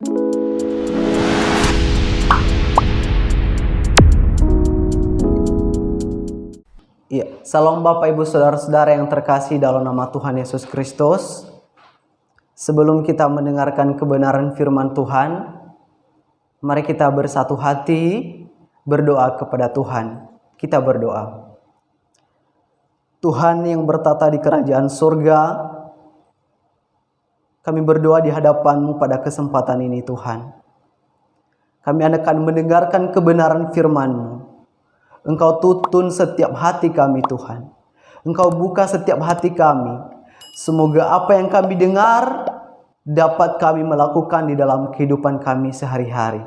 Iya, salam Bapak Ibu Saudara-saudara yang terkasih dalam nama Tuhan Yesus Kristus. Sebelum kita mendengarkan kebenaran firman Tuhan, mari kita bersatu hati berdoa kepada Tuhan. Kita berdoa. Tuhan yang bertata di kerajaan surga, kami berdoa di hadapan-Mu pada kesempatan ini Tuhan. Kami akan mendengarkan kebenaran firman-Mu. Engkau tuntun setiap hati kami Tuhan. Engkau buka setiap hati kami. Semoga apa yang kami dengar dapat kami melakukan di dalam kehidupan kami sehari-hari.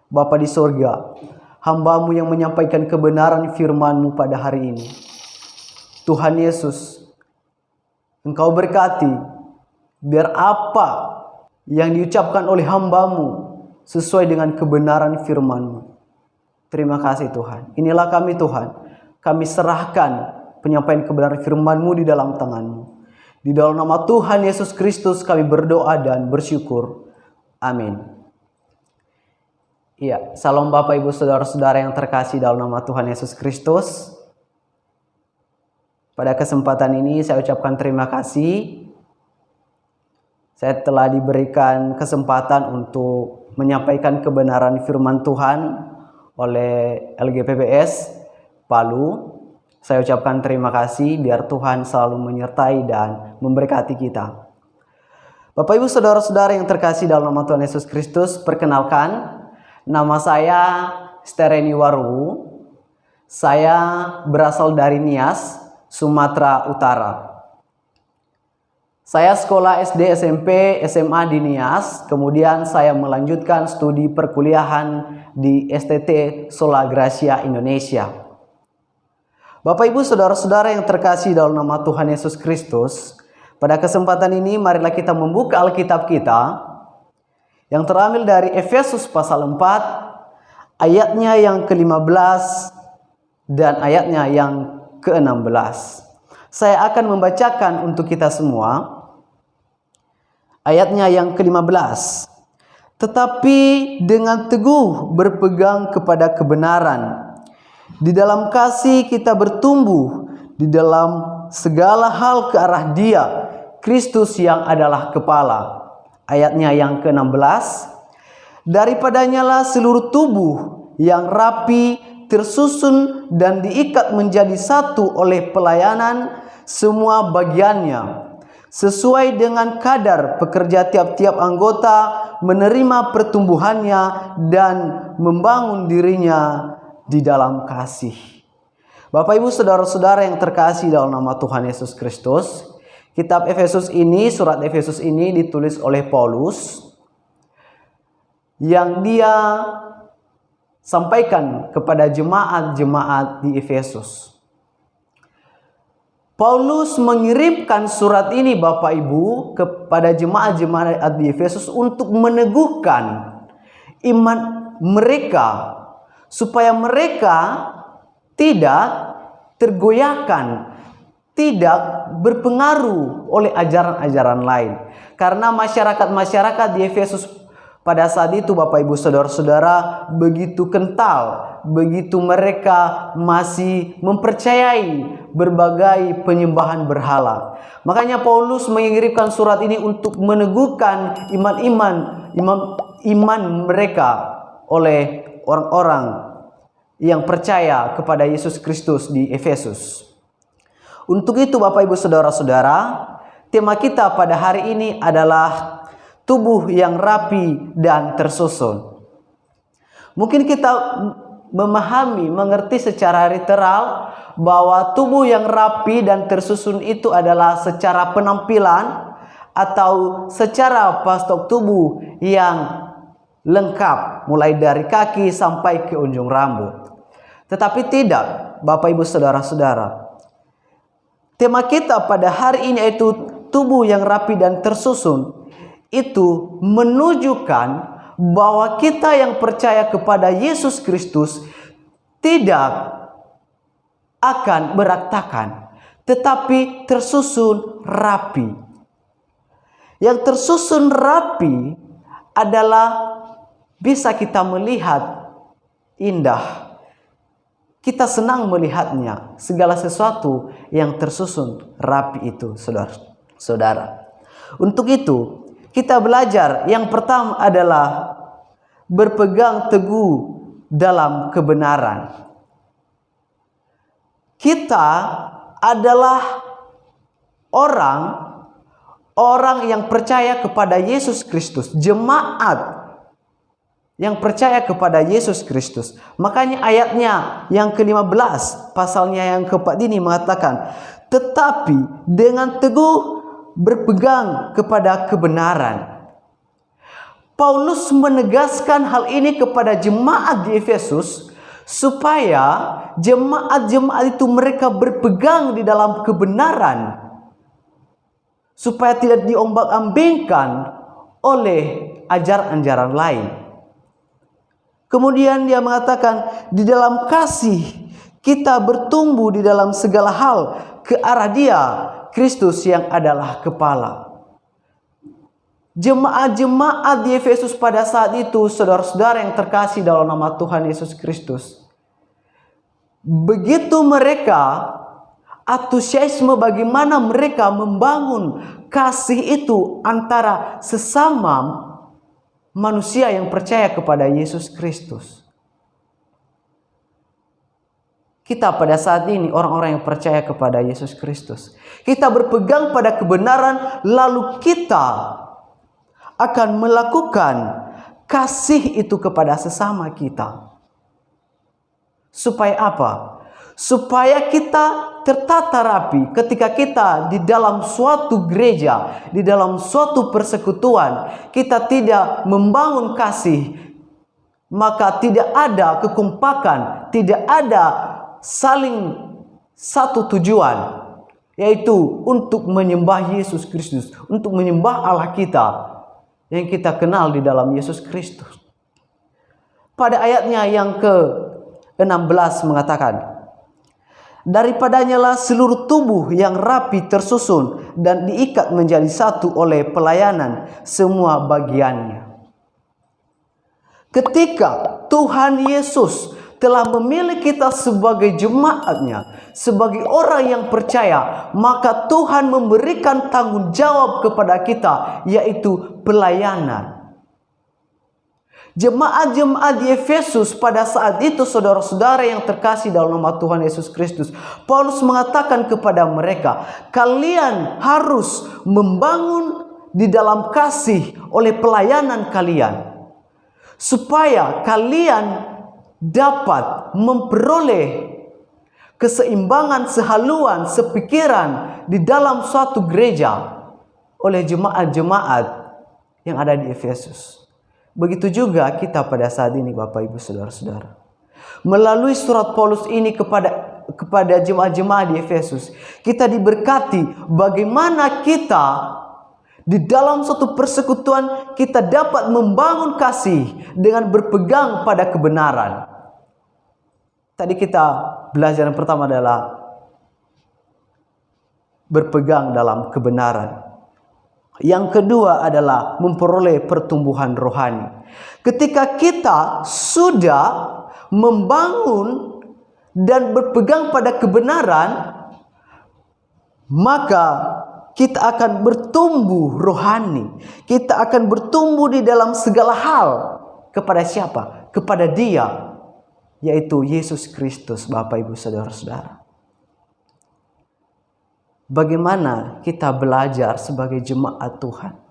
Bapa di surga, hamba-Mu yang menyampaikan kebenaran firman-Mu pada hari ini. Tuhan Yesus, Engkau berkati, biar apa yang diucapkan oleh hamba-Mu sesuai dengan kebenaran firman-Mu. Terima kasih Tuhan. Inilah kami Tuhan. Kami serahkan penyampaian kebenaran firman-Mu di dalam tangan-Mu. Di dalam nama Tuhan Yesus Kristus kami berdoa dan bersyukur. Amin. Iya, salam Bapak Ibu Saudara-saudara yang terkasih dalam nama Tuhan Yesus Kristus. Pada kesempatan ini saya ucapkan terima kasih. Saya telah diberikan kesempatan untuk menyampaikan kebenaran firman Tuhan oleh LGPBS Palu. Saya ucapkan terima kasih, biar Tuhan selalu menyertai dan memberkati kita. Bapak Ibu Saudara-saudara yang terkasih dalam nama Tuhan Yesus Kristus, perkenalkan, nama saya Stereni Waru. Saya berasal dari Nias, Sumatera Utara. Saya sekolah SD, SMP, SMA di Nias, kemudian saya melanjutkan studi perkuliahan di STT Sola Gracia Indonesia. Bapak Ibu Saudara-saudara yang terkasih dalam nama Tuhan Yesus Kristus, pada kesempatan ini marilah kita membuka Alkitab kita yang terambil dari Efesus pasal 4 ayatnya yang ke-15 dan ayatnya yang ke-16. Saya akan membacakan untuk kita semua. Ayatnya yang ke-15. Tetapi dengan teguh berpegang kepada kebenaran, di dalam kasih kita bertumbuh di dalam segala hal ke arah Dia, Kristus yang adalah kepala. Ayatnya yang ke-16. Daripadanya lah seluruh tubuh yang rapi, tersusun dan diikat menjadi satu oleh pelayanan semua bagiannya, sesuai dengan kadar pekerja tiap-tiap anggota, menerima pertumbuhannya dan membangun dirinya di dalam kasih. Bapak Ibu Saudara-saudara yang terkasih dalam nama Tuhan Yesus Kristus, kitab Efesus ini, surat Efesus ini ditulis oleh Paulus, yang dia sampaikan kepada jemaat-jemaat di Efesus. Paulus mengirimkan surat ini Bapak Ibu kepada jemaat-jemaat di Efesus untuk meneguhkan iman mereka supaya mereka tidak tergoyahkan, tidak berpengaruh oleh ajaran-ajaran lain. Karena masyarakat-masyarakat di Efesus pada saat itu Bapak Ibu Saudara-saudara begitu kental, begitu mereka masih mempercayai berbagai penyembahan berhala. Makanya Paulus mengirimkan surat ini untuk meneguhkan iman mereka oleh orang-orang yang percaya kepada Yesus Kristus di Efesus. Untuk itu Bapak Ibu Saudara-saudara, tema kita pada hari ini adalah tubuh yang rapi dan tersusun. Mungkin kita mengerti secara literal bahwa tubuh yang rapi dan tersusun itu adalah secara penampilan atau secara postur tubuh yang lengkap, mulai dari kaki sampai ke ujung rambut. Tetapi tidak, Bapak Ibu Saudara-saudara. Tema kita pada hari ini yaitu tubuh yang rapi dan tersusun. Itu menunjukkan bahwa kita yang percaya kepada Yesus Kristus tidak akan berantakan, tetapi tersusun rapi. Yang tersusun rapi adalah bisa kita melihat indah. Kita senang melihatnya, segala sesuatu yang tersusun rapi itu, saudara. Untuk itu, kita belajar yang pertama adalah berpegang teguh dalam kebenaran. Kita adalah orang yang percaya kepada Yesus Kristus, jemaat yang percaya kepada Yesus Kristus. Makanya ayatnya yang ke-15, pasalnya yang ke-4 ini mengatakan, tetapi dengan teguh berpegang kepada kebenaran. Paulus menegaskan hal ini kepada jemaat di Efesus, supaya jemaat-jemaat itu mereka berpegang di dalam kebenaran, supaya tidak diombang-ambingkan oleh ajaran-ajaran lain. Kemudian dia mengatakan, di dalam kasih kita bertumbuh di dalam segala hal ke arah Dia, Kristus yang adalah kepala. Jemaat-jemaat di Efesus pada saat itu, saudara-saudara yang terkasih dalam nama Tuhan Yesus Kristus, begitu mereka antusiasme bagaimana mereka membangun kasih itu antara sesama manusia yang percaya kepada Yesus Kristus. Kita pada saat ini orang-orang yang percaya kepada Yesus Kristus, kita berpegang pada kebenaran, lalu kita akan melakukan kasih itu kepada sesama kita. Supaya apa? Supaya kita tertata rapi ketika kita di dalam suatu gereja, di dalam suatu persekutuan, kita tidak membangun kasih, maka tidak ada kekompakan, tidak ada saling satu tujuan, yaitu untuk menyembah Yesus Kristus, untuk menyembah Allah kita yang kita kenal di dalam Yesus Kristus. Pada ayatnya yang ke-16 mengatakan, daripadanya lah seluruh tubuh yang rapi tersusun dan diikat menjadi satu oleh pelayanan semua bagiannya. Ketika Tuhan Yesus telah memilih kita sebagai jemaatnya, sebagai orang yang percaya, maka Tuhan memberikan tanggung jawab kepada kita, yaitu pelayanan. Jemaat-jemaat di Efesus pada saat itu, saudara-saudara yang terkasih dalam nama Tuhan Yesus Kristus, Paulus mengatakan kepada mereka, kalian harus membangun di dalam kasih oleh pelayanan kalian, supaya kalian dapat memperoleh keseimbangan, sehaluan, sepikiran di dalam suatu gereja oleh jemaat-jemaat yang ada di Efesus. Begitu juga kita pada saat ini, Bapak Ibu Saudara-saudara. Melalui surat Paulus ini kepada jemaat-jemaat di Efesus, kita diberkati bagaimana kita di dalam suatu persekutuan kita dapat membangun kasih dengan berpegang pada kebenaran. Tadi kita belajar yang pertama adalah berpegang dalam kebenaran. Yang kedua adalah memperoleh pertumbuhan rohani. Ketika kita sudah membangun dan berpegang pada kebenaran, maka kita akan bertumbuh rohani. Kita akan bertumbuh di dalam segala hal. Kepada siapa? Kepada Dia, yaitu Yesus Kristus, Bapak Ibu Saudara-saudara. Bagaimana kita belajar sebagai jemaat Tuhan?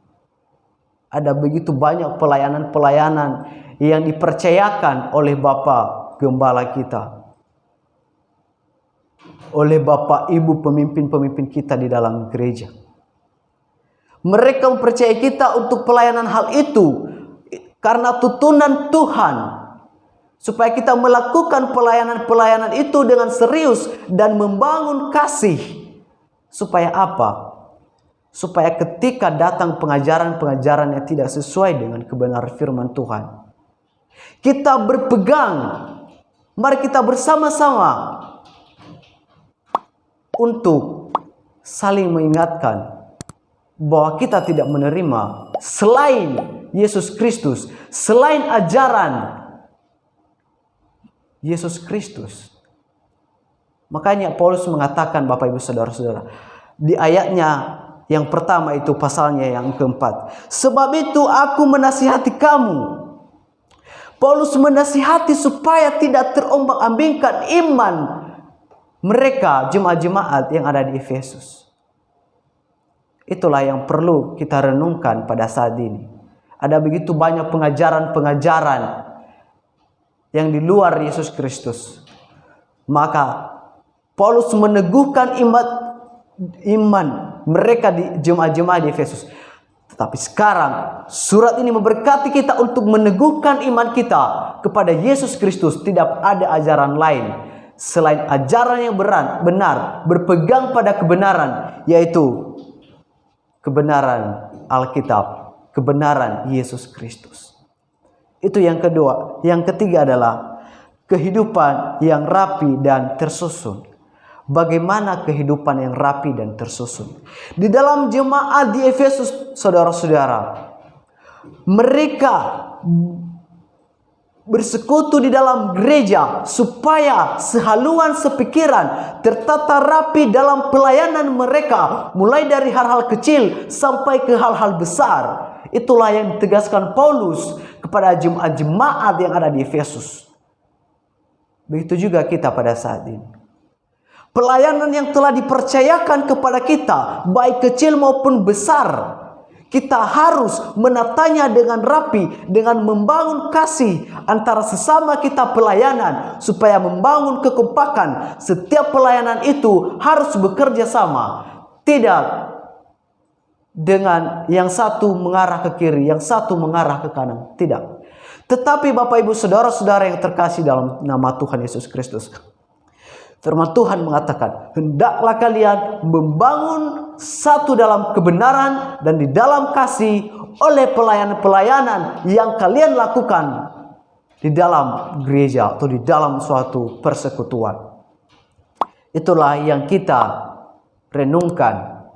Ada begitu banyak pelayanan-pelayanan yang dipercayakan oleh Bapak Gembala kita, oleh Bapak Ibu pemimpin-pemimpin kita di dalam gereja. Mereka mempercayai kita untuk pelayanan hal itu karena tuntunan Tuhan, supaya kita melakukan pelayanan-pelayanan itu dengan serius dan membangun kasih. Supaya apa? Supaya ketika datang pengajaran-pengajaran yang tidak sesuai dengan kebenaran firman Tuhan, kita berpegang. Mari kita bersama-sama untuk saling mengingatkan bahwa kita tidak menerima selain Yesus Kristus, selain ajaran Yesus Kristus. Makanya Paulus mengatakan, Bapak Ibu Saudara-saudara, di ayatnya yang pertama itu, pasalnya yang keempat, sebab itu aku menasihati kamu. Paulus menasihati supaya tidak terombang-ambingkan iman mereka, jemaat-jemaat yang ada di Efesus. Itulah yang perlu kita renungkan pada saat ini. Ada begitu banyak pengajaran-pengajaran yang di luar Yesus Kristus. Maka Paulus meneguhkan iman mereka di jemaat-jemaat di Efesus. Tetapi sekarang surat ini memberkati kita untuk meneguhkan iman kita kepada Yesus Kristus. Tidak ada ajaran lain selain ajaran yang benar, berpegang pada kebenaran, yaitu kebenaran Alkitab, kebenaran Yesus Kristus. Itu yang kedua. Yang ketiga adalah kehidupan yang rapi dan tersusun. Bagaimana kehidupan yang rapi dan tersusun? Di dalam jemaat di Efesus, saudara-saudara, mereka bersekutu di dalam gereja supaya sehaluan sepikiran tertata rapi dalam pelayanan mereka, mulai dari hal-hal kecil sampai ke hal-hal besar. Itulah yang ditegaskan Paulus kepada jemaat-jemaat yang ada di Efesus. Begitu juga kita pada saat ini. Pelayanan yang telah dipercayakan kepada kita, baik kecil maupun besar, kita harus menatanya dengan rapi, dengan membangun kasih antara sesama kita pelayanan, supaya membangun kekompakan. Setiap pelayanan itu harus bekerja sama, tidak dengan yang satu mengarah ke kiri, yang satu mengarah ke kanan, tidak. Tetapi Bapak Ibu Saudara-saudara yang terkasih dalam nama Tuhan Yesus Kristus, firman Tuhan mengatakan, hendaklah kalian membangun satu dalam kebenaran dan di dalam kasih oleh pelayanan-pelayanan yang kalian lakukan di dalam gereja atau di dalam suatu persekutuan. Itulah yang kita renungkan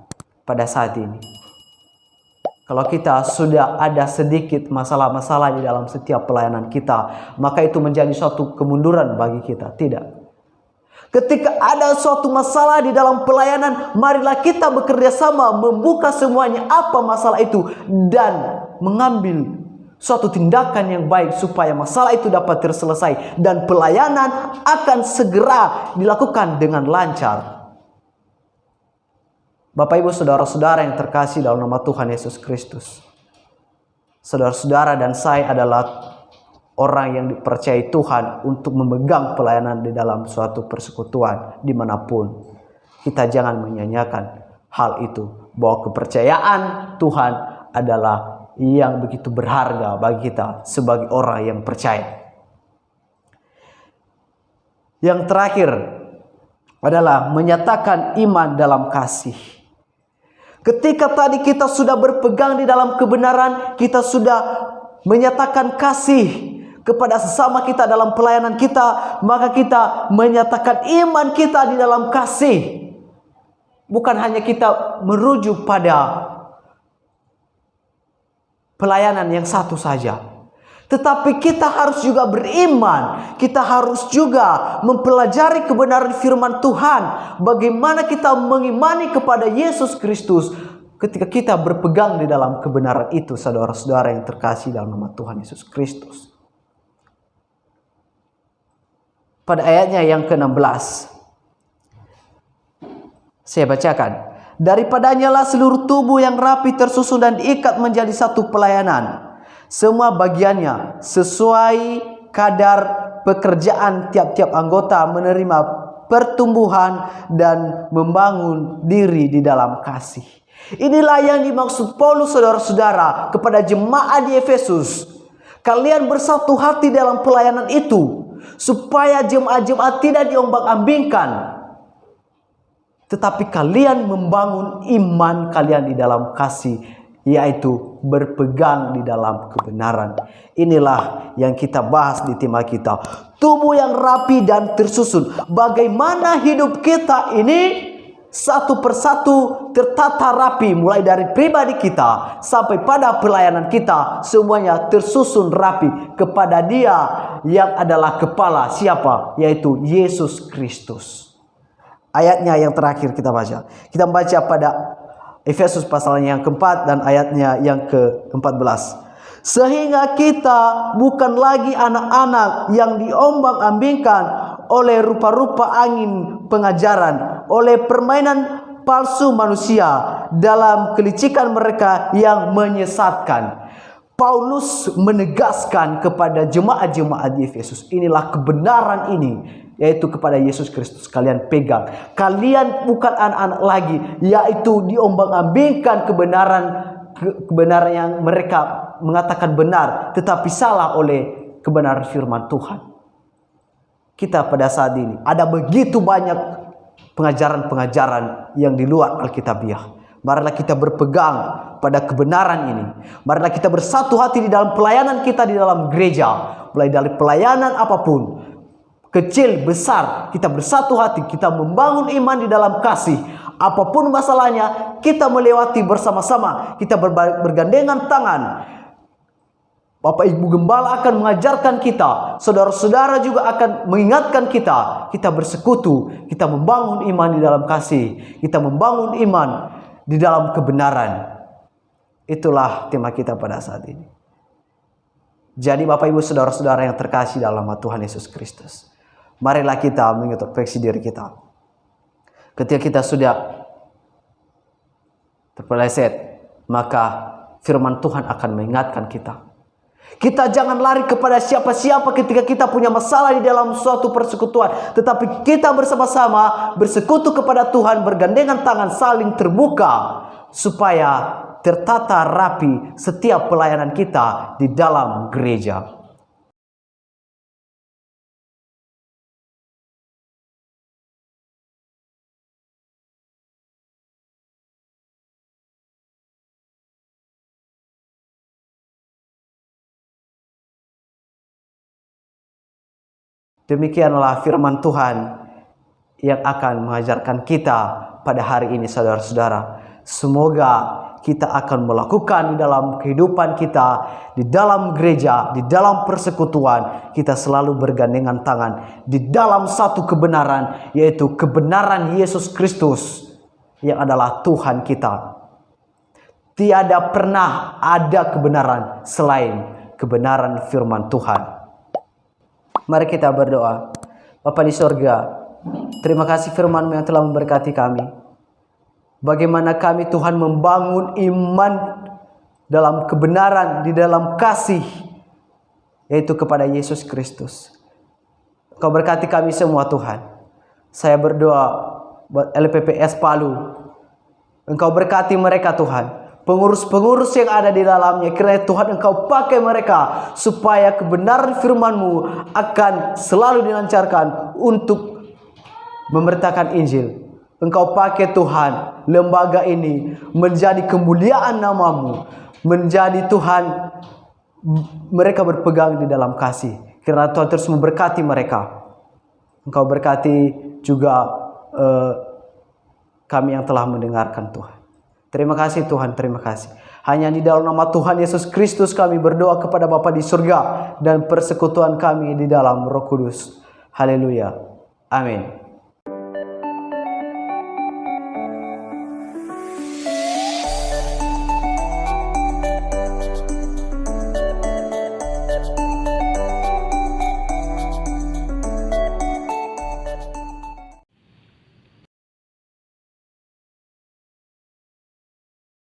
pada saat ini. Kalau kita sudah ada sedikit masalah-masalah di dalam setiap pelayanan kita, maka itu menjadi suatu kemunduran bagi kita. Tidak. Ketika ada suatu masalah di dalam pelayanan, marilah kita bekerja sama membuka semuanya apa masalah itu dan mengambil suatu tindakan yang baik supaya masalah itu dapat terselesai dan pelayanan akan segera dilakukan dengan lancar. Bapak Ibu Saudara-saudara yang terkasih dalam nama Tuhan Yesus Kristus, saudara-saudara dan saya adalah orang yang dipercayai Tuhan untuk memegang pelayanan di dalam suatu persekutuan dimanapun. Kita jangan menyanyiakan hal itu, bahwa kepercayaan Tuhan adalah yang begitu berharga bagi kita sebagai orang yang percaya. Yang terakhir adalah menyatakan iman dalam kasih. Ketika tadi kita sudah berpegang di dalam kebenaran, kita sudah menyatakan kasih kepada sesama kita dalam pelayanan kita, maka kita menyatakan iman kita di dalam kasih. Bukan hanya kita merujuk pada pelayanan yang satu saja, tetapi kita harus juga beriman. Kita harus juga mempelajari kebenaran firman Tuhan. Bagaimana kita mengimani kepada Yesus Kristus ketika kita berpegang di dalam kebenaran itu, saudara-saudara yang terkasih dalam nama Tuhan Yesus Kristus. Pada ayatnya yang ke-16, saya bacakan. Daripadanya lah seluruh tubuh yang rapi tersusun dan diikat menjadi satu pelayanan. Semua bagiannya sesuai kadar pekerjaan tiap-tiap anggota menerima pertumbuhan dan membangun diri di dalam kasih. Inilah yang dimaksud Paulus, saudara-saudara, kepada jemaat di Efesus. Kalian bersatu hati dalam pelayanan itu, supaya jemaat-jemaat tidak diombang-ambingkan, tetapi kalian membangun iman kalian di dalam kasih, yaitu berpegang di dalam kebenaran. Inilah yang kita bahas di tema kita, tubuh yang rapi dan tersusun. Bagaimana hidup kita ini satu persatu tertata rapi, mulai dari pribadi kita sampai pada pelayanan kita, semuanya tersusun rapi kepada Dia yang adalah kepala. Siapa? Yaitu Yesus Kristus. Ayatnya yang terakhir kita baca. Kita baca pada Efesus pasalnya yang keempat dan ayatnya yang ke-14. Sehingga kita bukan lagi anak-anak yang diombang-ambingkan oleh rupa-rupa angin pengajaran, oleh permainan palsu manusia dalam kelicikan mereka yang menyesatkan. Paulus menegaskan kepada jemaat-jemaat di Efesus, inilah kebenaran ini, yaitu kepada Yesus Kristus kalian pegang. Kalian bukan anak-anak lagi, yaitu diombang-ambingkan kebenaran yang mereka mengatakan benar, tetapi salah oleh kebenaran firman Tuhan. Kita pada saat ini ada begitu banyak pengajaran-pengajaran yang di luar Alkitabiah. Marilah kita berpegang pada kebenaran ini. Marilah kita bersatu hati di dalam pelayanan kita di dalam gereja. Mulai dari pelayanan apapun, kecil, besar, kita bersatu hati. Kita membangun iman di dalam kasih. Apapun masalahnya, kita melewati bersama-sama. Kita bergandengan tangan. Bapak Ibu Gembala akan mengajarkan kita, saudara-saudara juga akan mengingatkan kita. Kita bersekutu, kita membangun iman di dalam kasih, kita membangun iman di dalam kebenaran. Itulah tema kita pada saat ini. Jadi Bapak Ibu saudara-saudara yang terkasih dalam Tuhan Yesus Kristus, marilah kita mengintrospeksi diri kita. Ketika kita sudah terpeleset, maka firman Tuhan akan mengingatkan kita. Kita jangan lari kepada siapa-siapa ketika kita punya masalah di dalam suatu persekutuan. Tetapi kita bersama-sama bersekutu kepada Tuhan, bergandengan tangan, saling terbuka. Supaya tertata rapi setiap pelayanan kita di dalam gereja. Demikianlah firman Tuhan yang akan mengajarkan kita pada hari ini saudara-saudara. Semoga kita akan melakukan di dalam kehidupan kita, di dalam gereja, di dalam persekutuan. Kita selalu bergandengan tangan di dalam satu kebenaran, yaitu kebenaran Yesus Kristus yang adalah Tuhan kita. Tiada pernah ada kebenaran selain kebenaran firman Tuhan. Mari kita berdoa. Bapa di sorga, terima kasih firman-Mu yang telah memberkati kami. Bagaimana kami Tuhan membangun iman dalam kebenaran, di dalam kasih, yaitu kepada Yesus Kristus. Kau berkati kami semua Tuhan. Saya berdoa buat LPPS Palu. Engkau berkati mereka Tuhan. Pengurus-pengurus yang ada di dalamnya, kiranya Tuhan Engkau pakai mereka supaya kebenaran firman-Mu akan selalu dilancarkan untuk memberitakan Injil. Engkau pakai Tuhan lembaga ini menjadi kemuliaan nama-Mu, menjadi Tuhan mereka berpegang di dalam kasih. Kiranya Tuhan terus memberkati mereka. Engkau berkati juga kami yang telah mendengarkan Tuhan. Terima kasih Tuhan, terima kasih. Hanya di dalam nama Tuhan Yesus Kristus kami berdoa kepada Bapa di surga dan persekutuan kami di dalam Roh Kudus. Haleluya. Amin.